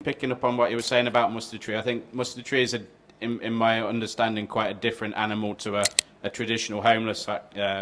picking up on what you were saying about Mustard Tree. I think Mustard Tree is, in my understanding, quite a different animal to a traditional homeless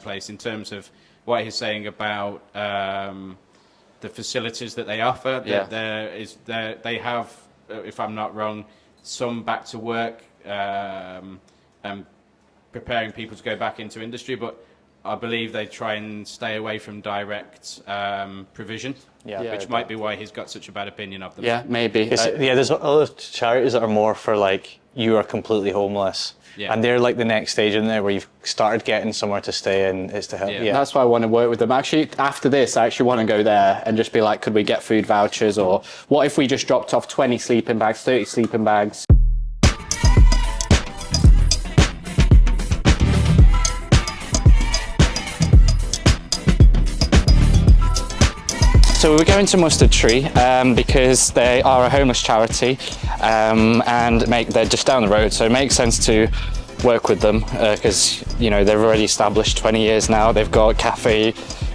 place in terms of what he's saying about the facilities that they offer. Yeah. They have, if I'm not wrong, some back to work and preparing people to go back into industry, but I believe they try and stay away from direct provision, which might be why he's got such a bad opinion of them. Yeah, maybe. There's other charities that are more for like, you are completely homeless. Yeah. And they're like the next stage in there where you've started getting somewhere to stay and it's to help. Yeah. That's why I want to work with them. Actually, after this, I actually want to go there and just be like, could we get food vouchers? Or what if we just dropped off 20 sleeping bags, 30 sleeping bags? So we're going to Mustard Tree because they are a homeless charity and they're just down the road, so it makes sense to work with them because you know they've already established 20 years now. They've got cafe,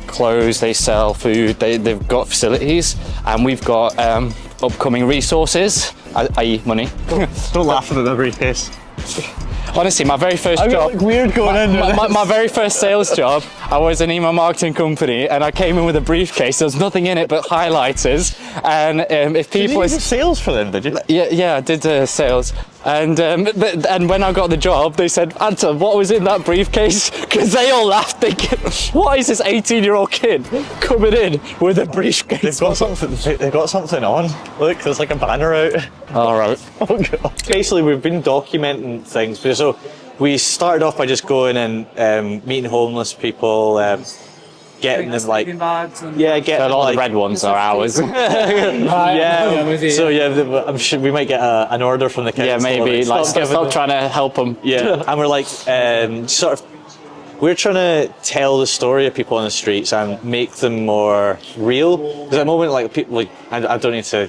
clothes, they sell food, they've got facilities, and we've got upcoming resources, i.e. money. Don't laugh at the briefcase. Honestly, my very first job, like weird going in my very first sales job, I was an email marketing company, and I came in with a briefcase. There was nothing in it but highlighters. And if people, did you do sales for them? Did you? Yeah, I did sales. And when I got the job, they said, Anton, what was in that briefcase? Because they all laughed, thinking, what is this 18-year-old kid coming in with a briefcase? They've got something on. Look, there's like a banner out. All right. Oh God. Basically, we've been documenting things. So we started off by just going and meeting homeless people, getting them like, getting all like, the red ones are ours. So I'm sure we might get an order from the kids. Yeah, maybe like stop trying to help them. Yeah, and we're like we're trying to tell the story of people on the streets and make them more real. Because at the moment, like people, like I don't need to,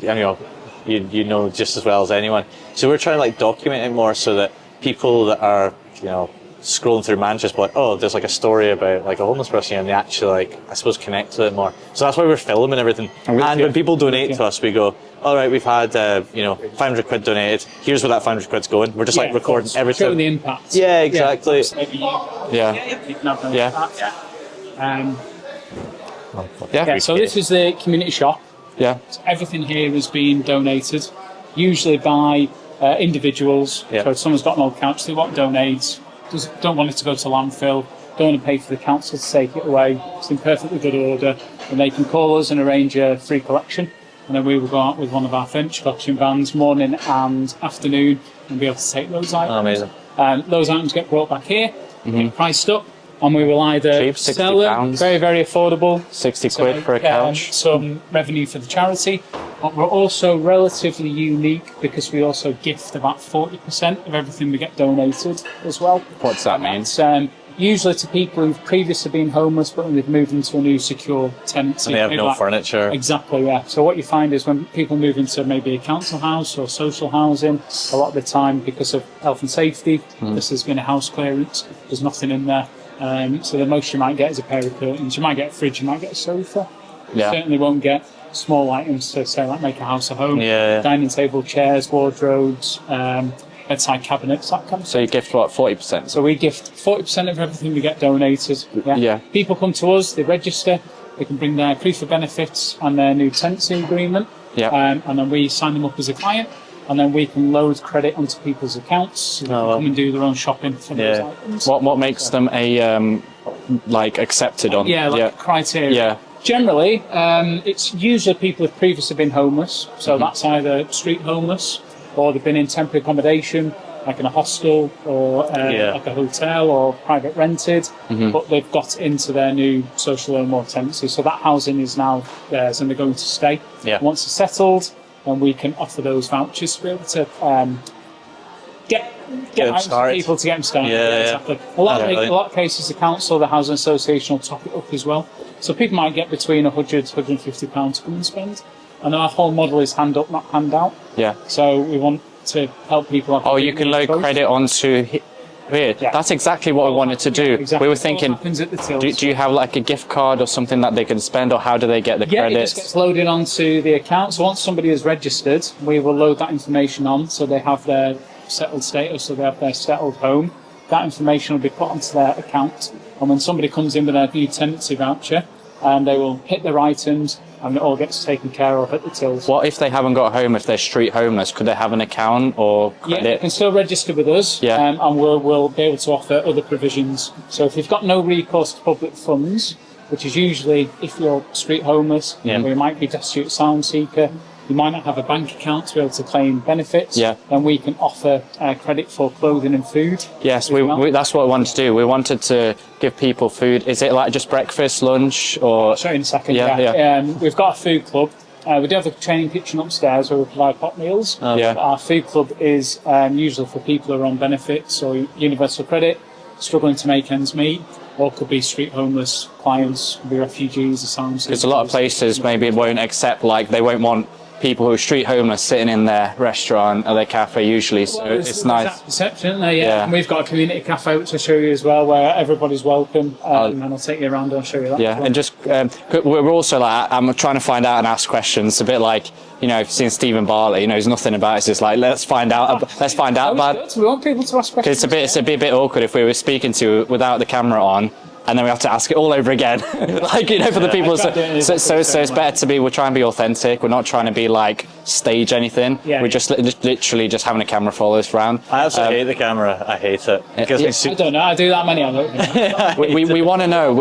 you know just as well as anyone. So we're trying to like document it more so that people that are scrolling through Manchester, like, oh, there's like a story about like a homeless person, and they actually like, I suppose, connect to it more. So that's why we're filming everything. And when people donate to us, we go, all right, we've had 500 quid donated. Here's where that 500 quid's going. We're just like recording everything. Show the impact. Yeah, exactly. So this is the community shop. Yeah. So everything here has been donated, usually by individuals. Yeah. So if someone's got an old couch they want to donate, don't want it to go to landfill, don't want to pay for the council to take it away, it's in perfectly good order, and they can call us and arrange a free collection, and then we will go out with one of our furniture collection vans morning and afternoon and be able to take those items. Oh, amazing. Those items get brought back here, get priced up, and we will either sell them, very, very affordable, 60 quid for a couch, some revenue for the charity. But we're also relatively unique because we also gift about 40% of everything we get donated as well. What's that mean? It's usually to people who've previously been homeless but they've moved into a new secure tenancy. And they have no furniture. Exactly, yeah. So what you find is when people move into maybe a council house or social housing, a lot of the time because of health and safety, because there's been a house clearance, there's nothing in there. So the most you might get is a pair of curtains. You might get a fridge, you might get a sofa. You certainly won't get small items to say like make a house a home. Dining table, chairs, wardrobes, bedside cabinets, that kind of stuff. So you gift what, 40%? So we gift 40% of everything we get donated. People come to us, they register, they can bring their proof of benefits and their new tenancy agreement, and then we sign them up as a client, and then we can load credit onto people's accounts so they can come and do their own shopping for those items. What makes them a accepted on? Criteria. Generally, it's usually people who've previously been homeless, so that's either street homeless or they've been in temporary accommodation, like in a hostel or like a hotel or private rented, but they've got into their new social home or tenancy. So that housing is now theirs and they're going to stay. Once they're settled, then we can offer those vouchers to be able to get items to people to get them started. Exactly. A lot of cases, the council, the housing association will top it up as well. So people might get between £100 to £150 to come and spend. And our whole model is hand up, not hand out. So we want to help people. You can load credit onto Weird. Yeah. That's exactly what we wanted to do. Exactly. We were What thinking, happens at the tills. do you have like a gift card or something that they can spend, or how do they get the Yeah, it credits? just gets loaded onto the account. So once somebody is registered, we will load that information on, so they have their settled status, so they have their settled home. That information will be put onto their account, and when somebody comes in with their new tenancy voucher, they will hit their items, and it all gets taken care of at the tills. What if they haven't got a home, if they're street homeless? Could they have an account or Yeah, credit? you can still register with us, Yeah. and we'll be able to offer other provisions. So if you've got no recourse to public funds, which is usually if you're street homeless, or you might be destitute asylum seeker, you might not have a bank account to be able to claim benefits, Yeah. then we can offer credit for clothing and food. Yes, as well. that's what we wanted to do. We wanted to give people food. Is it like just breakfast, lunch, or? Sorry, in a second. Yeah. We've got a food club. We do have a training kitchen upstairs where we provide hot meals. Yeah. Our food club is usually for people who are on benefits or universal credit, struggling to make ends meet, or could be street homeless clients, could be refugees, asylum seekers. Because a lot of places maybe won't accept, like they won't want people who are street homeless sitting in their restaurant or their cafe usually, so it's nice. That perception, isn't there? Yeah. And we've got a community cafe which I'll show you as well, where everybody's welcome, and I'll take you around and I'll show you that. Yeah, as well. and just we're also like, I'm trying to find out and ask questions. A bit like, you know, if you've seen Stephen Bartlett, he knows nothing about it. It's just like, let's find out about it. We want people to ask questions. It's a bit awkward if we were speaking to you without the camera on, and then we have to ask it all over again. Like, you know, for the people. So it's better to be, we're trying to be authentic. We're not trying to be like stage anything. Yeah. We're just literally just having a camera follow us around. I absolutely hate the camera. I hate it. It gives me I super. don't know. I do that many. I don't know. We want to know.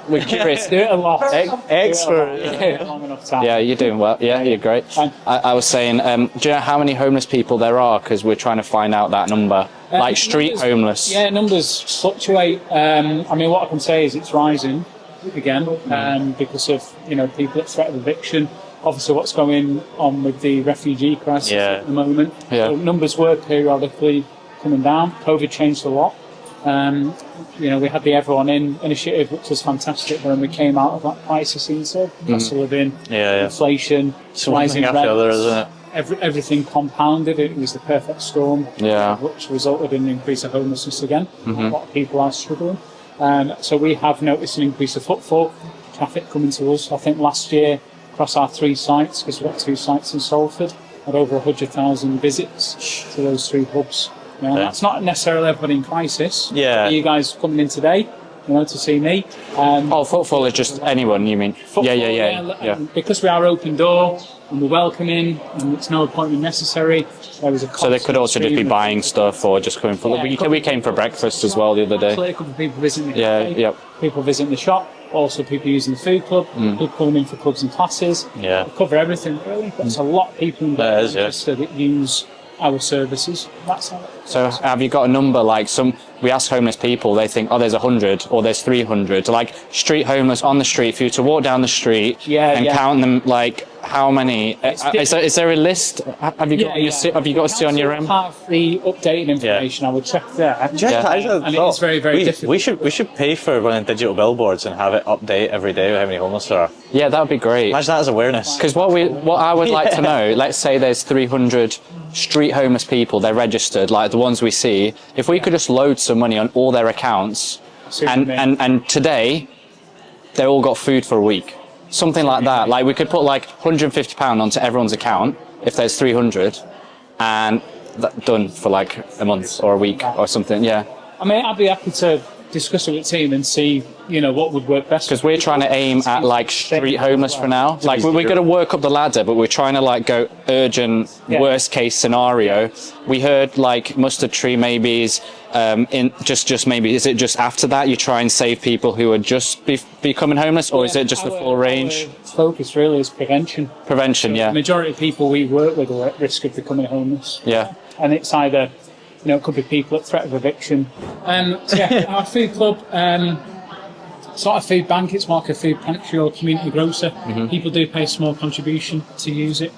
We're curious. Do it a lot. Expert. Do it a long enough time. Yeah, you're doing well. Yeah, you're great. I was saying, do you know how many homeless people there are? Because we're trying to find out that number. Like street Numbers- homeless. Yeah, numbers fluctuate. I mean, what I can say is it's rising again because of people at threat of eviction. Obviously, what's going on with the refugee crisis at the moment. Yeah. So numbers were periodically coming down. COVID changed a lot. We had the Everyone In initiative, which was fantastic when we came out of that crisis into cost of living, inflation, It's one rising thing after the other, rents. isn't it? Everything compounded. It was the perfect storm, which resulted in an increase of homelessness again. A lot of people are struggling. So we have noticed an increase of footfall, traffic coming to us. I think last year, across our 3 sites, because we've got 2 sites in Salford, had over 100,000 visits to those 3 hubs. That's not necessarily everybody in crisis. Yeah. You guys coming in today, to see me. Footfall is just anyone, you mean? Footfall, Yeah. Because we are open door and we're welcoming and it's no appointment necessary, there was a So they could also just be buying stuff or just coming for. We came for breakfast as well the other day. A couple of people visiting the Yeah, cafe, yep. people visiting the shop, also people using the food club, people coming in for clubs and classes. Yeah. We cover everything really. There's a lot of people in There is, yeah. Manchester that use our services. That's how it works. So have you got a number? Like we ask homeless people, they think, oh, there's 100 or there's 300. Like street homeless on the street, for you to walk down the street and count them, like how many? Is there a list? Have you got have you got to see on your own? Have the updated information. I would check there. And it is very, very difficult. We should pay for running digital billboards and have it update every day with how many homeless there are. Yeah, that would be great. Imagine that as awareness. Because what I would like to know, let's say there's 300 street homeless people, they're registered, like the ones we see. If we could just load some money on all their accounts, and today they all got food for a week, something like that. Like we could put like £150 onto everyone's account if there's 300, and that done for like a month or a week or something. Yeah. I mean, I'd be happy to discuss it with the team and see, what would work best. Because we're trying to aim at like street homeless for now. Like we're going to work up the ladder, but we're trying to like go urgent, worst case scenario. We heard like Mustard Tree maybe is in just maybe, is it just after that you try and save people who are just becoming homeless, or is it just the full range? Our focus really is prevention. Prevention, The majority of people we work with are at risk of becoming homeless. Yeah. And it's either, it could be people at threat of eviction. Our food club, it's not a food bank, it's more like a food pantry or community grocer. People do pay a small contribution to use it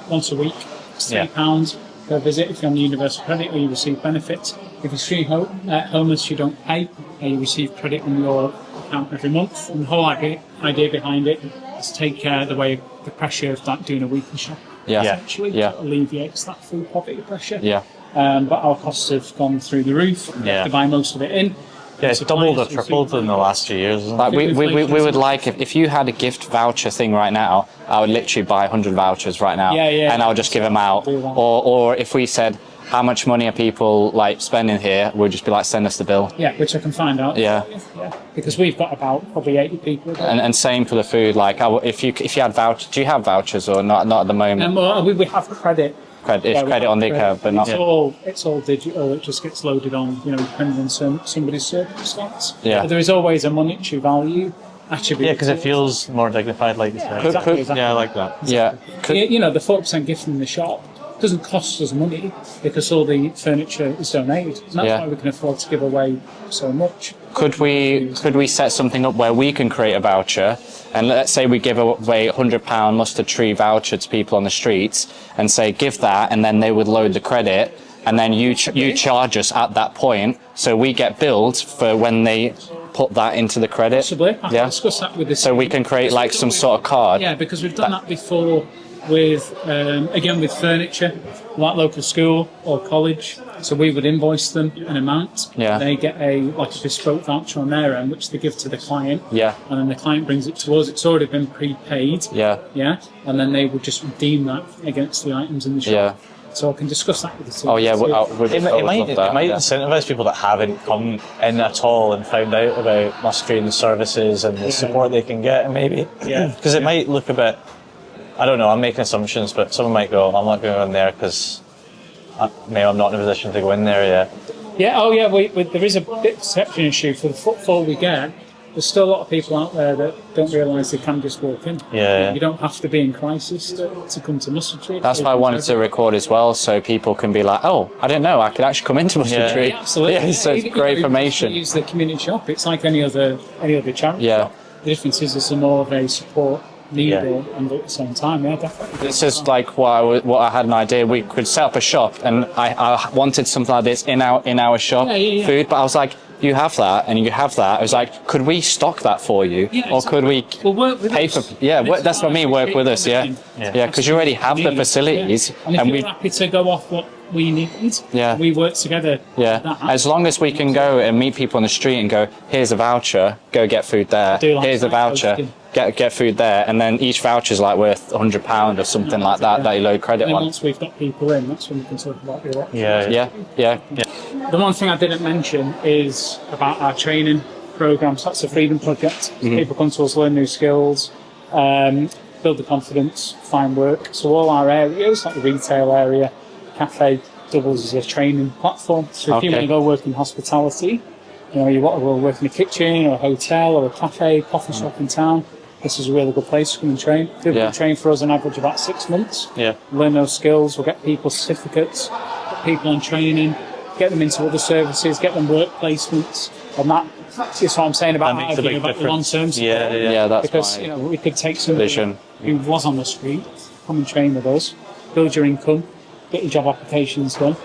once a week. It's £3 per visit if you're on the universal credit or you receive benefits. If you're street homeless, you don't pay, you receive credit on your account every month. And the whole idea behind it is to take the pressure of that doing a weekly shop. Yeah. Essentially, alleviates that food poverty pressure. Yeah. but our costs have gone through the roof. We have to buy most of it in. Yeah, it's doubled or tripled in the last few years. Isn't it? Like we would like, if you had a gift voucher thing right now, I would literally buy 100 vouchers right now, and I would just give them out. Or if we said, how much money are people like spending here, we'd just be like, send us the bill. Yeah, which I can find out. Yeah. Because we've got about probably 80 people. And same for the food. Like, if you had vouchers, do you have vouchers or not? Not at the moment. Well, we have credit. Credit on the account, but not. It's all digital. It just gets loaded on, depending on somebody's circumstance. Yeah. But there is always a monetary value attribute. Yeah, because it feels more dignified, like you said. Exactly. Yeah, I like that. Yeah. The 4% gift in the shop doesn't cost us money because all the furniture is donated. And that's why we can afford to give away so much. Could we set something up where we can create a voucher, and let's say we give away £100 mustard tree voucher to people on the streets, and say give that, and then they would load the credit, and then you charge us at that point, so we get billed for when they put that into the credit. Possibly. I can discuss that with the So we can create like some sort of card. Yeah, because we've done that before with with furniture, like local school or college. So we would invoice them an amount. Yeah. They get a bespoke voucher on their end, which they give to the client. Yeah. And then the client brings it to us. It's already been prepaid. Yeah. Yeah. And then they would just redeem that against the items in the shop. Yeah. So I can discuss that with the team. Oh yeah, It might incentivise people that haven't come in at all and found out about mustard and services and the support they can get, maybe. Yeah. Because it might look a bit, I don't know, I'm making assumptions, but someone might go, I'm not going to go in there because maybe I'm not in a position to go in there yet. Yeah, there is a bit of perception issue for the footfall we get. There's still a lot of people out there that don't realise they can just walk in. Yeah. You don't have to be in crisis to come to Mustard Tree. That's why I wanted to record as well, so people can be like, oh, I didn't know, I could actually come into Mustard Tree. Yeah, absolutely. Yeah, so it's great information. Use the community shop. It's like any other charity Yeah. shop. The difference is there's more of a support needed and at the same time, definitely. This is like what I had an idea. We could set up a shop, and I wanted something like this in our shop, food. But I was like, you have that, and you have that. I was like, could we stock that for you, or could we work with pay us. for? Yeah, that's what I mean. Work with us, yeah, because you already have the facilities, and if you're happy to go off what we need, we work together. Yeah, as long as we can go and meet people on the street and go, here's a voucher, go get food there. Here's a voucher. Get food there, and then each voucher is like worth £100 or something like that that you load credit and then on. once we've got people in, that's when we can talk about the options. Yeah. The one thing I didn't mention is about our training programs. That's the Freedom Project. People come to us, learn new skills, build the confidence, find work. So all our areas, like the retail area, café, doubles as a training platform. So if you want to go work in hospitality, you want to go work in a kitchen or a hotel or a cafe, coffee shop in town, this is a really good place to come and train. People can train for us on average about 6 months. Learn those skills. We'll get people certificates, get people on training, get them into other services, get them work placements, and that's just what I'm saying about the long-term support. Yeah, that's because we could take somebody who was on the street, come and train with us, build your income, get your job applications done,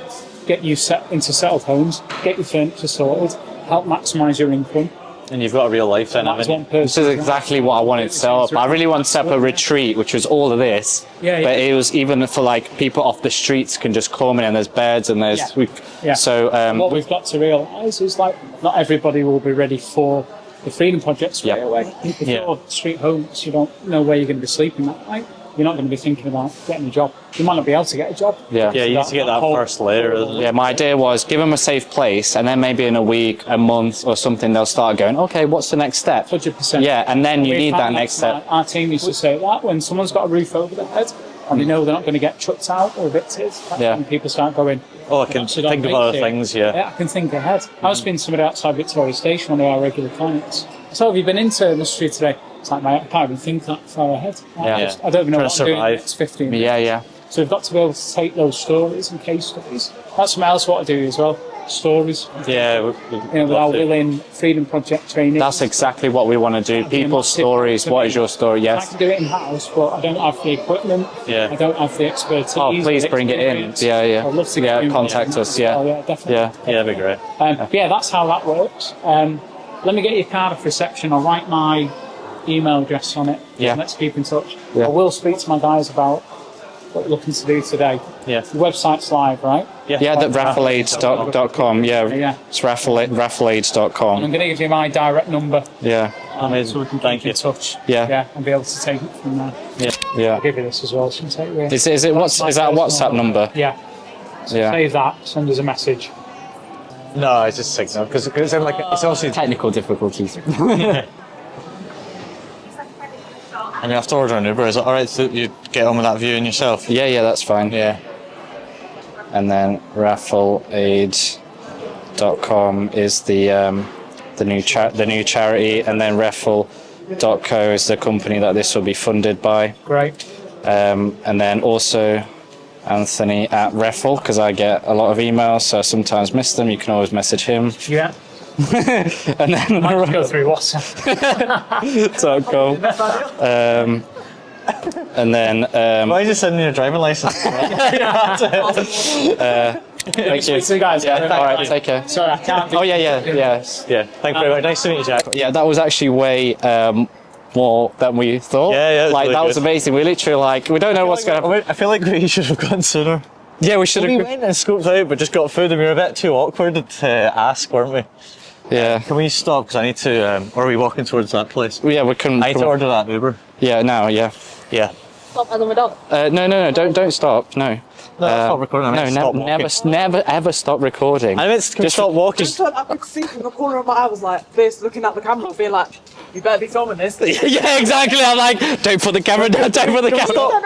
get you set into settled homes, get your furniture sorted, help maximise your income. And you've got a real life then, haven't you? This is exactly what I wanted to set up. I really wanted to set up a retreat, which was all of this. But it was even for like people off the streets can just come in, and there's beds and there's. So what we've got to realise is like not everybody will be ready for the Freedom Project straight away. If you're street homeless, you don't know where you're going to be sleeping that night. You're not going to be thinking about getting a job. You might not be able to get a job. You need to get that first layer. Yeah, my idea was give them a safe place, and then maybe in a week, a month, or something, they'll start going, okay, what's the next step? 100%. Yeah, and then you need that next step. Our team used to say that when someone's got a roof over their head and they know they're not going to get chucked out or evicted, that's when people start going, I can think of other things, I can think ahead. I was speaking to somebody outside Victoria Station, one of our regular clients. So have you been into the street today? It's like, mate, I can't even think that far ahead. I don't even know what I'm doing in the next 15 minutes. So we've got to be able to take those stories and case studies. That's something else what I do as well. Stories. With our Willing Freedom Project training. That's exactly what we want to do. People's stories. What is your story? Yes. I can do it in house, but I don't have the equipment. I don't have the expertise. Oh, please bring it in. I'd love to contact us. Definitely. That'd be great. That's how that works. Let me get your card off reception. I'll write my email address on it. Let's keep in touch. I will speak to my guys about what you're looking to do today. Yeah. The website's live, right? Yeah, that raffleaid.com. Yeah, Yeah. it's raffleaid.com. I'm going to give you my direct number. Yeah, Amazing. So we can Thank keep in you. touch. Yeah. Yeah, and be able to take it from there. yeah. I'll give you this as well. So you can take it with. Is that a WhatsApp number? Yeah. So Yeah. save that. Send us a message. No, it's just Signal because it's like it's obviously. Technical difficulties. And you have to order an Uber. Is it all right that you get on with that viewing yourself? Yeah, that's fine. Yeah. And then raffleaid.com is the new charity, and then raffle.co is the company that this will be funded by. Great. And then also Anthony at Raffle, because I get a lot of emails, so I sometimes miss them. You can always message him. Yeah. And then Might just go through WhatsApp. .com. And then Why are you just sending me your driving license? thank you. See you guys. Yeah, all right, take care. Sorry, I can't. Oh yeah. Yeah. Thank you very much. Nice to meet you, Jack. Yeah, that was actually way more than we thought. Yeah, it was like really that was good. amazing. We literally we don't know what's going to happen. I feel like we should have gone sooner. Yeah, we should We have. went and scoped out, but just got food, and we were a bit too awkward to ask, weren't we? Yeah. Can we stop? Because I need to. Or are we walking towards that place? Yeah, we couldn't. I need to order that Uber. Yeah, now, yeah. Yeah. Stop and then we're done. No, don't stop. No. No, stop recording. I meant to stop never, walking. never, ever stop recording. I meant to stop walking. Just I could see from the corner of my eye, I was like this, looking at the camera, being like, you better be filming this. Yeah, exactly. I'm like, don't put the camera down. Don't put the camera down.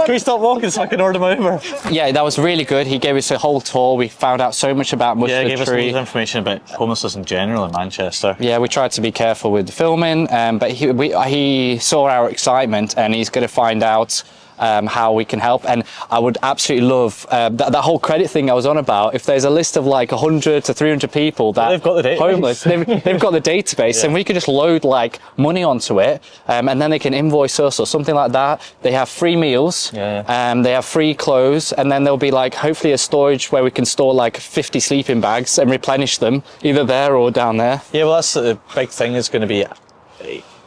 Can we stop walking so I can order my Uber? Yeah, that was really good. He gave us a whole tour. We found out so much about Yeah, Mustard he gave us Tree. loads of information about homelessness in general in Manchester. Yeah, we tried to be careful with the filming, but he saw our excitement, and he's going to find out how we can help. And I would absolutely love that whole credit thing I was on about. If there's a list of like 100 to 300 people that They've got the database. homeless, they've got the database, Yeah. and we could just load like money onto it, and then they can invoice us or something like that. They have free meals, Yeah. they have free clothes, and then there'll be like hopefully a storage where we can store like 50 sleeping bags and replenish them either there or down there. Yeah, well, that's the big thing is going to be.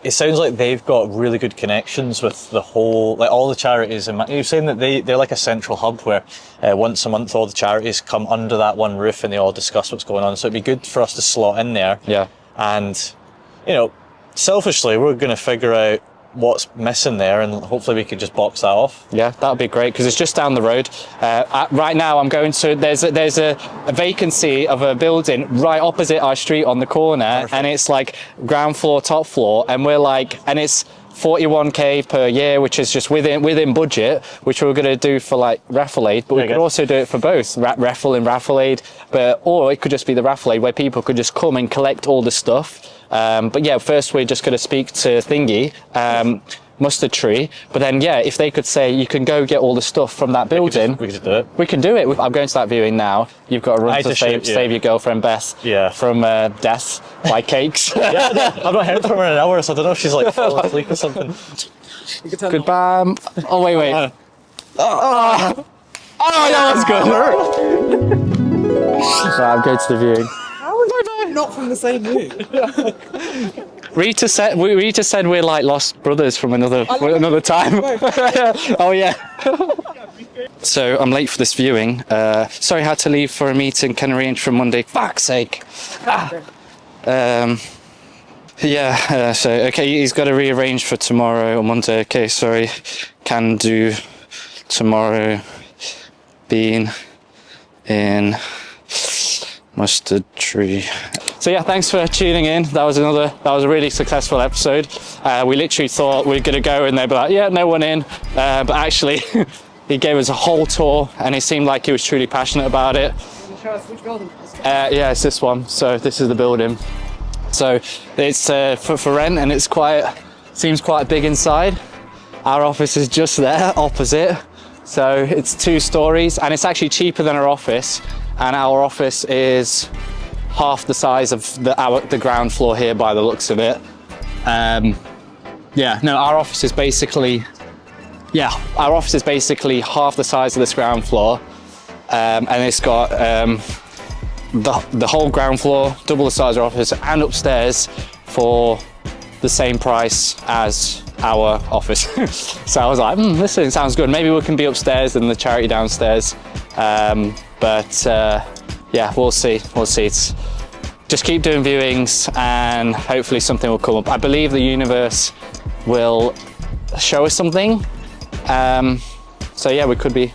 It sounds like they've got really good connections with the whole, like all the charities. And you're saying that they're like a central hub where once a month all the charities come under that one roof and they all discuss what's going on. So it'd be good for us to slot in there. Yeah. And, selfishly, we're going to figure out what's missing there, and hopefully we could just box that off. Yeah, that would be great because it's just down the road. Right now, I'm going to. There's a vacancy of a building right opposite our street on the corner, Perfect. and it's like ground floor, top floor, and it's 41k per year, which is just within budget, which we were going to do for like Raffle Aid, but we Very could good. also do it for both Raffle and Raffle Aid, or it could just be the Raffle Aid where people could just come and collect all the stuff. But yeah, first we're just going to speak to Thingy, Mustard Tree, but then yeah, if they could say you can go get all the stuff from that building, We could just do it. we can do it. I'm going to that viewing now. You've got to run I to just save shoot, yeah. your girlfriend Beth Yeah. from death by cakes. Yeah, I've not heard from her in an hour, so I don't know if she's like falling asleep or something. You can tell Goodbye. Oh wait. Oh, that was good. Right, I'm going to the viewing. How are you not from the same mood? Rita said we're like lost brothers from another time. Oh yeah. So I'm late for this viewing. Sorry, had to leave for a meeting. Can arrange for Monday. Fuck's sake. Yeah. So okay, he's got to rearrange for tomorrow or Monday. Okay, sorry. Can do tomorrow. Being in Mustard Tree. So yeah, thanks for tuning in. That was a really successful episode. We literally thought we were gonna go and they'd be like, yeah, no one in. But actually, he gave us a whole tour and it seemed like he was truly passionate about it. Show us which building. Yeah, it's this one. So this is the building. So it's for rent and it's seems quite big inside. Our office is just there, opposite. So it's 2 stories and it's actually cheaper than our office. And our office is half the size of the ground floor here by the looks of it. Yeah, no, our office is basically half the size of this ground floor. And it's got the whole ground floor, double the size of our office, and upstairs for the same price as our office. So I was like, this sounds good. Maybe we can be upstairs and the charity downstairs. Yeah, we'll see. It's just keep doing viewings and hopefully something will come up. I believe the universe will show us something. So yeah, we could be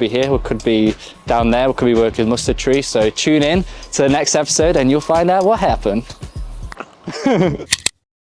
here, we could be down there, we could be working with Mustard Tree. So tune in to the next episode and you'll find out what happened.